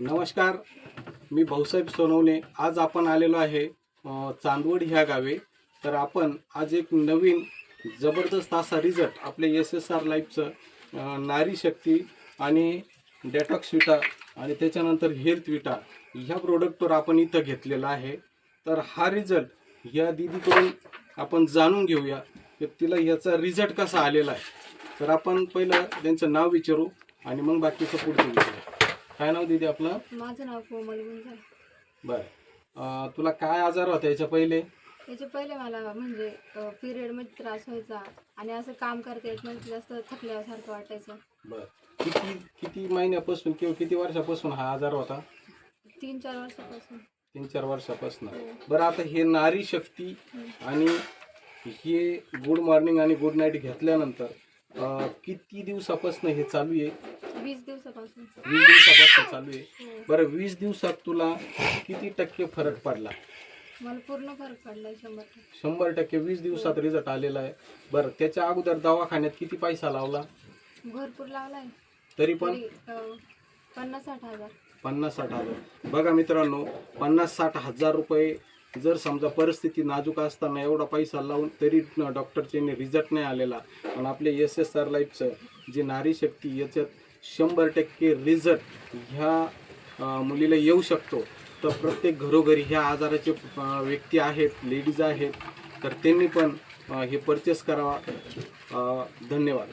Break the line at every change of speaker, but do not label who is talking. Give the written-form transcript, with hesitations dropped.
नमस्कार, मी भाऊसाहेब सोनवणे। आज आपण आलेलो आहे चांदवड ह्या गावी। तर आपण आज एक नवीन जबरदस्त असा रिझल्ट आपले SSR लाईफचं नारी शक्ती आणि डेटॉक्स विटा आणि त्याच्यानंतर हेल्थ विटा ह्या प्रोडक्टवर आपण इथं घेतलेला आहे। तर हा रिझल्ट या दीदीकडून आपण जाणून घेऊया की तिला ह्याचा रिझल्ट कसा आलेला आहे। तर आपण पहिलं त्यांचं नाव विचारू आणि मग बाकीचं पुढचं विचारू। काय नाव दीदी आपलं?
माझं नाव कोमल गुंजाळ.
बरं, तुला काय आजार होता याच्या पहिले?
याच्या पहिले मला म्हणजे पिरियड मध्ये त्रास व्हायचा आणि असं काम करता येत नव्हतं, जास्त थकल्यासारखं वाटायचं.
बरं, किती किती महिन्यापासून किंवा किती वर्षापासून हा आजार होता?
3-4 वर्षापासून.
3-4 वर्षापासून. बरं, आता हे नारी शक्ती आणि हे गुड मॉर्निंग आणि गुड नाईट घेतल्यानंतर किती दिवसापासून हे चालू आहे?
20 दिवसापासून.
20 दिवसापासून चालू आहे. बरं, 20 दिवसात तुला किती टक्के फरक पडला?
मला पूर्ण फरक पडलाय 100%.
100% 20 दिवसात रिझल्ट आलेला आहे. बरं, त्याच्या अगोदर दवाखान्यात किती पैसा लावला?
भरपूर लावलाय.
तरी पण
50-60 हजार.
50-60 हजार. बघा मित्रांनो, 50-60 हजार रुपये जर समजा परिस्थिती नाजूक असताना एवढा पैसा लावून तरी डॉक्टरचे रिझल्ट नाही आलेला, पण आपले SSR लाईफचं जे नारी शक्ती याच्यात 100% रिझल्ट ह्या मुलीला येऊ शकतो। तर प्रत्येक घरोघरी ह्या आजाराचे व्यक्ती आहेत, लेडीज आहेत, तर त्यांनी पण हे परचेस करावा। धन्यवाद।